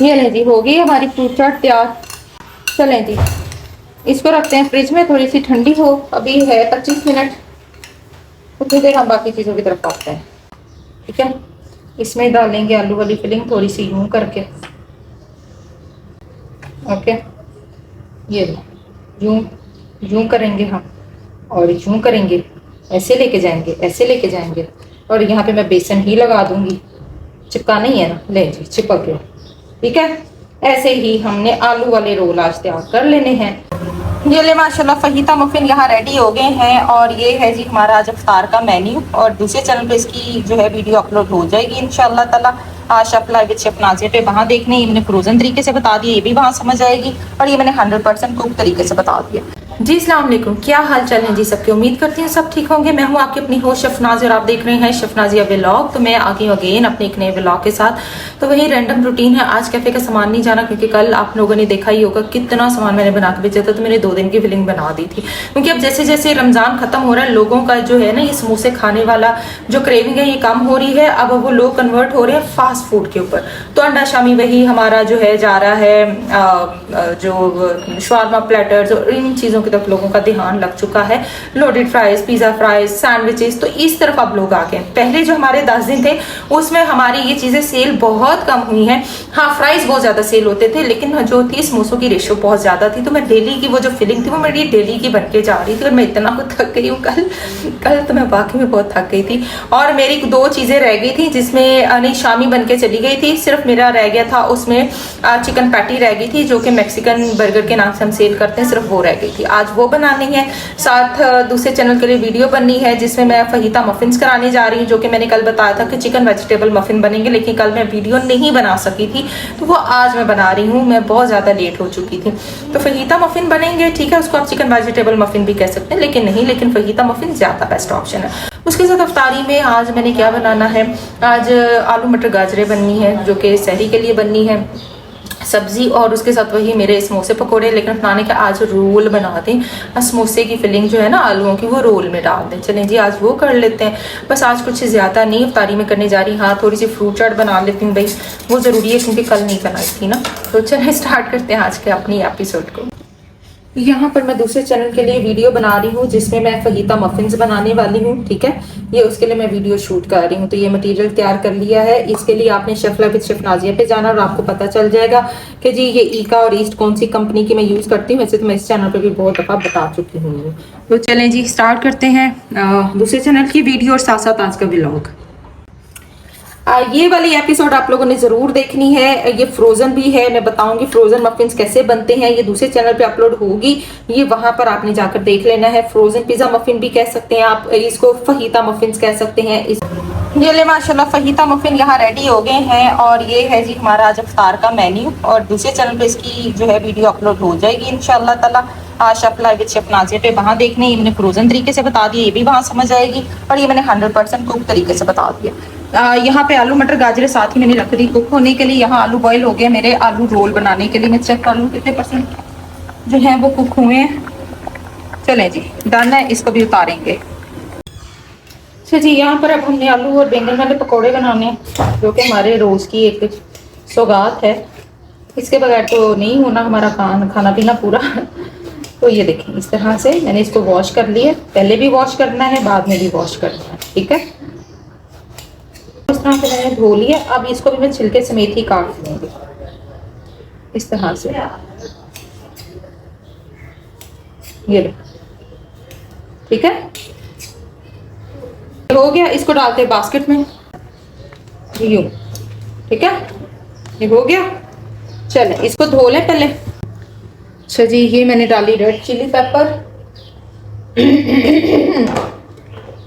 ये लें जी, हो गई हमारी फ्रूट चाट तैयार। चलें जी, इसको रखते हैं फ्रिज में, थोड़ी सी ठंडी हो। अभी है 25 मिनट, उतनी देर हम बाकी चीज़ों की तरफ आते हैं। ठीक है, इसमें डालेंगे आलू वाली फिलिंग थोड़ी सी यूं करके। ओके, ये यूं यूं करेंगे हम, और यूं करेंगे, ऐसे लेके जाएंगे, ऐसे लेके जाएंगे। और यहाँ पे मैं बेसन ही लगा दूंगी, चिपका नहीं है ना, ले जी चिपक गया। ठीक है, ऐसे ही हमने आलू वाले रोल आज तैयार कर लेने हैं। ये ले माशाल्लाह फहीता मफिन यहाँ रेडी हो गए हैं। और ये है जी हमारा आज अफ्तार का मेन्यू। और दूसरे चैनल पे इसकी जो है वीडियो अपलोड हो जाएगी इंशाल्लाह ताला। आज chef live with chef Nazia पे वहाँ देखने, ये मैंने फ्रोजन तरीके से बता दिया, ये भी वहाँ समझ आएगी। और ये मैंने 100% कुक तरीके से बता दिया। जी अस्सलाम वालेकुम, क्या हाल चाल है जी सबके। उम्मीद करती हूँ सब ठीक होंगे। मैं हूँ आपकी अपनी होस्ट शेफ नाज़िया और आप देख रहे हैं शेफ नाज़िया व्लॉग। तो मैं आ गई हूँ अगेन अपने एक नए व्लॉग के साथ। तो वही रैंडम रूटीन है। आज कैफे का सामान नहीं जाना, क्योंकि कल आप लोगों ने देखा ही होगा कितना सामान मैंने बना के भेजा था। तो मैंने 2 दिन की फिलिंग बना दी थी, क्योंकि अब जैसे जैसे रमजान खत्म हो रहा है, लोगों का जो है ना ये समोसे खाने वाला जो क्रेविंग है ये कम हो रही है। अब वो लोग कन्वर्ट हो रहे हैं फास्ट फूड के ऊपर। तो अंडा शामी वही हमारा जो है जा रहा है, जो शवारमा प्लेटर्स और इन चीज़ों की तरफ लोगों का ध्यान लग चुका है। Loaded fries, pizza fries, sandwiches, तो इस तरफ अब लोग आ गए। पहले जो हमारे 10 दिन थे उसमें हमारी ये चीज़ें सेल बहुत कम हुई हैं। हाँ, फ्राइज बहुत ज़्यादा सेल होते थे, लेकिन जो थी समोसों की रेशो बहुत ज़्यादा थी। तो मैं डेली की वो जो फिलिंग थी वो मेरी डेली की बन के जा रही थी। और मैं इतना थक गई हूँ कल तो मैं वाकई में बहुत थक गई थी। और मेरी 2 चीज़ें रह गई थी, जिसमें नहीं शामी बन के चली गई थी। सिर्फ मेरा रह गया था उसमें चिकन पैटी रह गई थी, जो कि मैक्सिकन बर्गर के नाम से हम सेल करते हैं, सिर्फ वो रह गई थी। आज वो बनानी है। साथ दूसरे चैनल के लिए वीडियो बननी है, जिसमें मैं फहीता मफिन्स कराने जा रही हूँ, जो कि मैंने कल बताया था कि चिकन वेजिटेबल मफिन बनेंगे, लेकिन कल मैं वीडियो नहीं बना सकी थी, तो वो आज मैं बना रही हूँ। मैं बहुत ज़्यादा लेट हो चुकी थी। तो फहीता मफिन बनेंगे, ठीक है, उसको आप चिकन वेजिटेबल मफिन भी कह सकते हैं, लेकिन फहीता मफिन ज़्यादा बेस्ट ऑप्शन है। उसके साथ अफ्तारी में आज मैंने क्या बनाना है, आज आलू मटर गाजरें बननी है, जो कि सहरी के लिए बननी है सब्जी। और उसके साथ वही मेरे समोसे पकोड़े, लेकिन बनाने के आज रोल बना दें। समोसे की फिलिंग जो है ना आलूओं की, वो रोल में डाल दें। चलें जी, आज वो कर लेते हैं। बस आज कुछ ज़्यादा नहीं अफ्तारी में करने जा रही। हाँ, थोड़ी सी फ्रूट चाट बना लेती हूँ भाई, वो ज़रूरी है, क्योंकि कल नहीं बनाई थी ना। तो चलें स्टार्ट करते हैं आज के अपनी एपिसोड को। यहाँ पर मैं दूसरे चैनल के लिए वीडियो बना रही हूँ, जिसमें मैं फहीता मफिन्स बनाने वाली हूँ। ठीक है, ये उसके लिए मैं वीडियो शूट कर रही हूँ। तो ये मटेरियल तैयार कर लिया है। इसके लिए आपने chef live with chef Nazia पे जाना और आपको पता चल जाएगा कि जी ये ईका और ईस्ट कौन सी कंपनी की मैं यूज़ करती हूँ। वैसे तो मैं इस चैनल पर भी बहुत दफ़ा बता चुकी हूँ। तो चलें जी स्टार्ट करते हैं दूसरे चैनल की वीडियो और साथ साथ आज का व्लॉग। ये वाली एपिसोड आप लोगों ने जरूर देखनी है। ये फ्रोजन भी है, मैं बताऊंगी फ्रोजन मफिन्स कैसे बनते हैं। ये दूसरे चैनल पे अपलोड होगी, ये वहां पर आपने जाकर देख लेना है। फ्रोजन पिज्जा मफिन भी कह सकते हैं आप, इसको फहीता मफिन्स कह सकते हैं। ये ले माशाल्लाह फहीता मफिन यहाँ रेडी हो गए हैं। और ये है जी हमारा आज अफ्तार का मेन्यू। और दूसरे चैनल पे इसकी जो है वीडियो अपलोड हो जाएगी इंशाल्लाह ताला। आज chef live with chef Nazia पे वहाँ देखने, ये मैंने फ्रोजन तरीके से बता दिया, ये भी वहाँ समझ आएगी। और ये मैंने 100% कुक तरीके से बता दिया। यहाँ पे आलू मटर गाजरे साथ ही मैंने रख दी कुक होने के लिए। यहाँ आलू बॉईल हो गए मेरे। आलू रोल बनाने के लिए मैं चेक कर लूँ कितने % जो है वो कुक हुए हैं। चलें जी, डन है, इसको भी उतारेंगे। अच्छा जी, यहाँ पर अब हमने आलू और बैंगन वाले पकौड़े बनाने हैं, जो कि हमारे रोज़ की एक सौगात है। इसके बगैर तो नहीं होना हमारा खाना पीना पूरा। तो ये देखें, इस तरह से मैंने इसको वॉश कर लिया। पहले भी वॉश करना है, बाद में भी वॉश करना है। ठीक है, इस तरह से मैंने धो लिया। अब इसको भी मैं छिलके समेत ही काट लूंगी इस तरह से। ये लो, ठीक है, हो गया। इसको डालते हैं बास्केट में यूं। ठीक है, ये हो गया। चलें इसको धो लें पहले। अच्छा जी, ये मैंने डाली रेड चिली पेपर।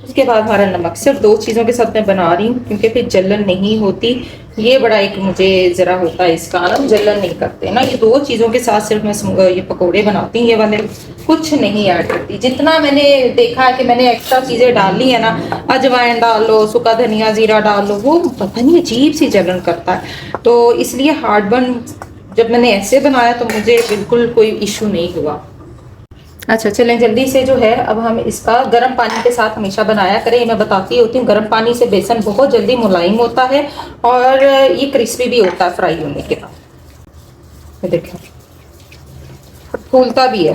उसके बाद हमारा नमक। सिर्फ 2 चीज़ों के साथ मैं बना रही हूँ, क्योंकि फिर जलन नहीं होती। ये बड़ा एक मुझे ज़रा होता है इसका ना, जलन नहीं करते ना। ये 2 चीज़ों के साथ सिर्फ मैं ये पकोड़े बनाती हूँ, ये वाले कुछ नहीं ऐड करती। जितना मैंने देखा है कि मैंने एक्स्ट्रा चीज़ें डाली है ना, अजवाइन डाल लो, सूखा धनिया जीरा डाल लो, वो पता नहीं अजीब सी जलन करता है। तो इसलिए हार्ड बन जब मैंने ऐसे बनाया तो मुझे बिल्कुल कोई इशू नहीं हुआ। अच्छा चलें जल्दी से जो है अब हम इसका गर्म पानी के साथ हमेशा बनाया करें। मैं बताती होती हूँ, गर्म पानी से बेसन बहुत जल्दी मुलायम होता है और ये क्रिस्पी भी होता है फ्राई होने के बाद। ये देखें, फूलता भी है।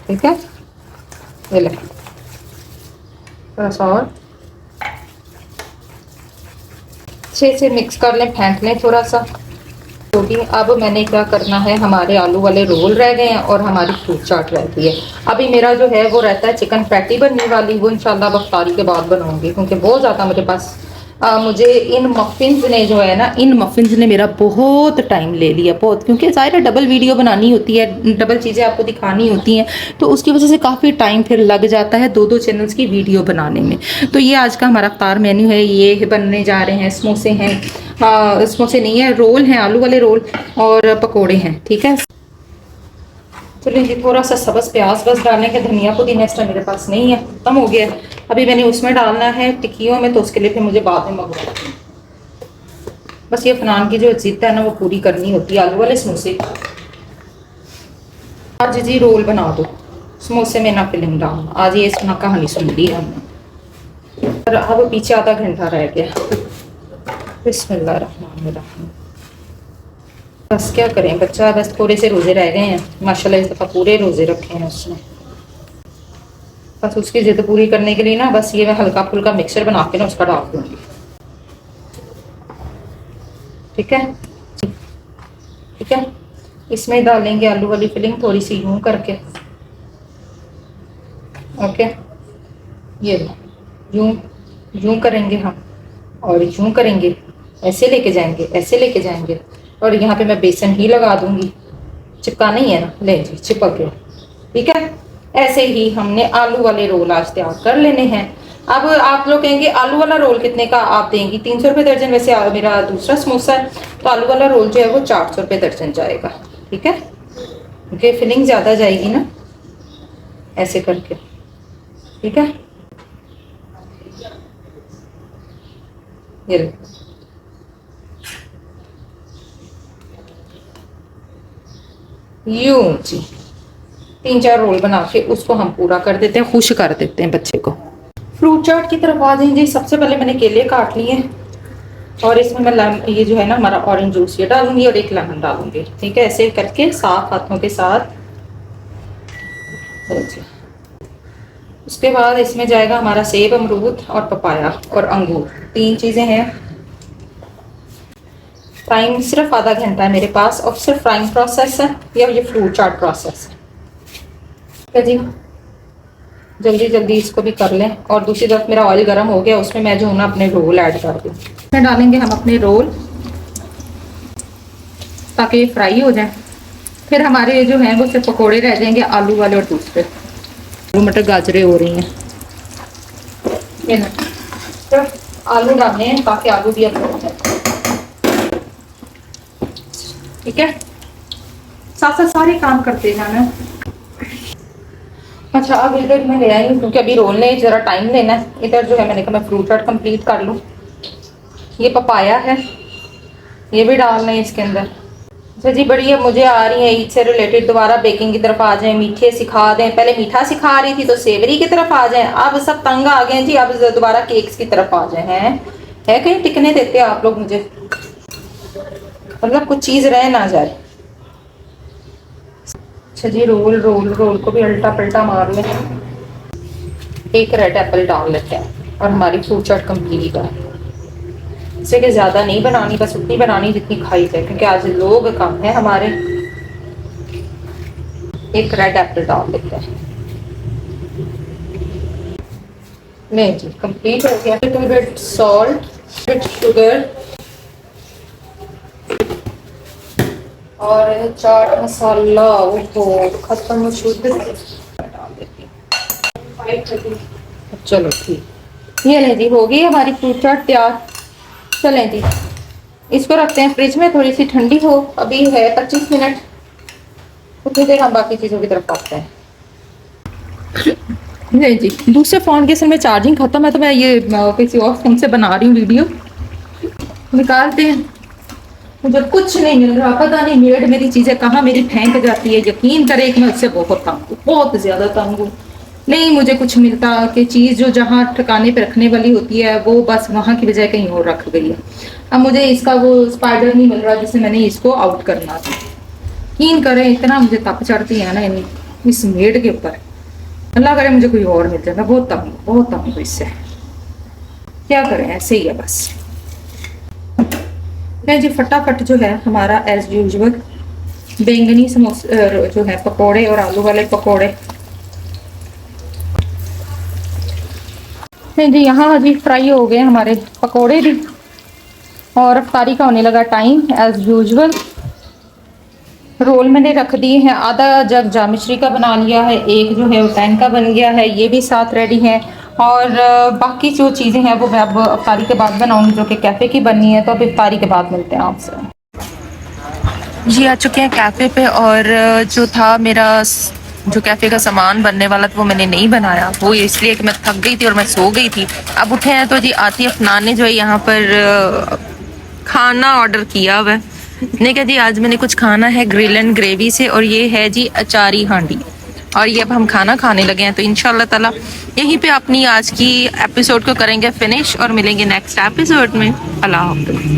ठीक है, ये ले थोड़ा सा और अच्छे से मिक्स कर लें, फेंट लें थोड़ा सा। क्योंकि अब मैंने क्या करना है, हमारे आलू वाले रोल रह गए हैं और हमारी फ्रूट चाट रहती है। अभी मेरा जो है वो रहता है चिकन पैटी बनने वाली, वो इंशाल्लाह अफ्तारी के बाद बनाऊंगी, क्योंकि बहुत ज़्यादा मेरे पास मुझे इन मफ़िन्स ने जो है ना, इन मफ़िन्स ने मेरा बहुत टाइम ले लिया, बहुत, क्योंकि ज़ाहिर है डबल वीडियो बनानी होती है, डबल चीज़ें आपको दिखानी होती हैं, तो उसकी वजह से काफ़ी टाइम फिर लग जाता है 2-2 चैनल्स की वीडियो बनाने में। तो ये आज का हमारा अफ्तार मेन्यू है, ये बनने जा रहे हैं। समोसे हैं, समोसे नहीं है, रोल हैं, आलू वाले रोल और पकौड़े हैं। ठीक है, चलिए जी, थोड़ा सा सब्ज़ प्याज बस डालेंगे, धनिया पुदीना इस टाइम मेरे पास नहीं है, कम हो गया है। अभी मैंने उसमें डालना है टिक्कियों में, तो उसके लिए फिर मुझे बाद में मंगवाना है। बस ये फनान की जो जिद है ना वो पूरी करनी होती है। आलू वाले समोसे आज जी रोल बना दो, समोसे में ना फिलिंग डालना। आज ये सुना कहानी सुन ली हमने, और अब पीछे आधा घंटा रह गया। बिस्मिल्लाहिर्रहमानिर्रहीम। बस क्या करें, बच्चा बस थोड़े से रोज़े रह गए हैं, माशाल्लाह इस दफ़ा पूरे रोज़े रखे हैं उसने। बस उसकी ज़िद पूरी करने के लिए ना, बस ये मैं हल्का फुल्का मिक्सचर बना के ना उसका डाल दूँगी। ठीक है, ठीक है, इसमें डालेंगे आलू वाली फिलिंग थोड़ी सी यूँ करके। ओके, ये यूँ यूँ करेंगे हम, और यूँ करेंगे, ऐसे लेके जाएंगे, ऐसे लेके जाएंगे, और यहाँ पे मैं बेसन ही लगा दूंगी। चिपका नहीं है ना, ले जी चिपक गया। ठीक है, ऐसे ही हमने आलू वाले रोल आज तैयार कर लेने हैं। अब आप लोग कहेंगे आलू वाला रोल कितने का आप देंगी? 300 रुपये दर्जन। वैसे मेरा दूसरा समोसा है, तो आलू वाला रोल जो है वो 400 रुपये दर्जन जाएगा। ठीक है, क्योंकि फिलिंग ज़्यादा जाएगी ना ऐसे करके। ठीक है, ये यूं जी 3-4 रोल बना के उसको हम पूरा कर देते हैं, खुश कर देते हैं बच्चे को। फ्रूट चाट की तरफ आ जाएं जी। सबसे पहले मैंने केले काट लिए और इसमें मैं ये जो है ना हमारा ऑरेंज जूस ये डालूंगी और एक लेमन डालूंगी। ठीक है, ऐसे करके साफ हाथों के साथ। उसके बाद इसमें जाएगा हमारा सेब, अमरूद और पपाया और अंगूर, 3 चीज़ें हैं। फ्राइंग सिर्फ आधा घंटा है मेरे पास, और सिर्फ फ्राइंग प्रोसेस है या ये फ्रूट चाट प्रोसेस है। ठीक है जी, जल्दी जल्दी इसको भी कर लें। और दूसरी तरफ मेरा ऑयल गर्म हो गया, उसमें मैं जो ना अपने रोल ऐड कर दूँ। इसमें डालेंगे हम अपने रोल ताकि ये फ्राई हो जाए। फिर हमारे जो हैं वो सिर्फ पकौड़े रह जाएंगे, आलू वाले और दूसरे। आलू मटर गाजरें हो रही हैं, ये ना तो आलू डालने हैं ताकि आलू भी अब हो जाए। ठीक है, साथ साथ सारे काम करते जाना। अच्छा, अब इधर मैं ले आई हूँ क्योंकि अभी रोलने ज़रा टाइम लेना है। इधर जो है मैंने कहा मैं फ्रूट चाट कंप्लीट कर लूँ। ये पपाया है, ये भी डालना है इसके अंदर। अच्छा जी, बढ़िया मुझे आ रही है ईद से रिलेटेड। दोबारा बेकिंग की तरफ आ जाएं, मीठे सिखा दें। पहले मीठा सिखा रही थी तो सेवरी की तरफ आ जाएं, अब सब तंग आ गए जी। अब दोबारा केक्स की तरफ आ जाए। हैं है कहीं टिकने देते आप लोग मुझे, मतलब कुछ चीज़ रह ना जाए। अच्छा जी, रोल रोल रोल को भी उल्टा पलटा मार लें। एक रेड एप्पल डाल लेते हैं और हमारी फ्रूट चाट कंप्लीट है। इससे कि ज़्यादा नहीं बनानी, बस उतनी बनानी जितनी खाई जाए, क्योंकि आज लोग कम है हमारे। एक रेड एप्पल डाल देते हैं। नहीं जी, कंप्लीट हो गया। Little bit salt, bit sugar और चाट मसाला। वो खत्म शुद्ध डाल देती हूँ। चलो ठीक, ये ले जी, हो गई हमारी फ्रूट चाट तैयार। चलें जी, इसको रखते हैं फ्रिज में, थोड़ी सी ठंडी हो। अभी है 25 मिनट, उतनी देर हम बाकी चीज़ों की तरफ आते हैं। नहीं जी, दूसरे फ़ोन के असल में चार्जिंग ख़त्म है, तो मैं ये किसी और फ़ोन से बना रही हूँ वीडियो। निकालते हैं, मुझे कुछ नहीं मिल रहा, पता नहीं मेड मेरी चीज़ें कहाँ मेरी फेंक जाती है। यकीन करे कि मैं उससे बहुत तंग हूँ, बहुत ज़्यादा तंग हूँ। नहीं मुझे कुछ मिलता कि चीज़ जो जहाँ ठिकाने पे रखने वाली होती है वो बस वहाँ की बजाय कहीं और रख गई है। अब मुझे इसका वो स्पाइडर नहीं मिल रहा जिससे मैंने इसको आउट करना था। यकीन करें इतना मुझे तप चढ़ती है ना इस मेड के ऊपर। अल्लाह करे मुझे कोई और मिल जाए, मैं बहुत तंग हूँ इससे। क्या करें, ऐसे ही है बस। मैं जी फटाफट जो है हमारा एज यूजुअल बैंगनी समोसे जो है पकोड़े और आलू वाले पकोड़े नहीं जी, यहाँ जी फ्राई हो गए हमारे पकोड़े भी और अफ्तारी का होने लगा टाइम एज यूजुअल। रोल मैंने रख दिए हैं, आधा जग जामिश्री का बना लिया है, एक जो है उटैन का बन गया है, ये भी साथ रेडी है। और बाकी जो चीज़ें हैं वो मैं अब अफ्तारी के बाद बनाऊंगी, जो कि कैफ़े की बननी है। तो अब अफ्तारी के बाद मिलते हैं आपसे। जी आ चुके हैं कैफ़े पे, और जो था मेरा जो कैफ़े का सामान बनने वाला था वो मैंने नहीं बनाया, वो इसलिए कि मैं थक गई थी और मैं सो गई थी। अब उठे हैं तो जी आती अफनान ने जो है यहाँ पर खाना ऑर्डर किया हुआ है। ने कहा जी आज मैंने कुछ खाना है ग्रिल एंड ग्रेवी से, और ये है जी अचारी हांडी। और ये अब हम खाना खाने लगे हैं, तो इंशाल्लाह ताला यहीं पे अपनी आज की एपिसोड को करेंगे फिनिश और मिलेंगे नेक्स्ट एपिसोड में। अल्लाह हाफ़िज़।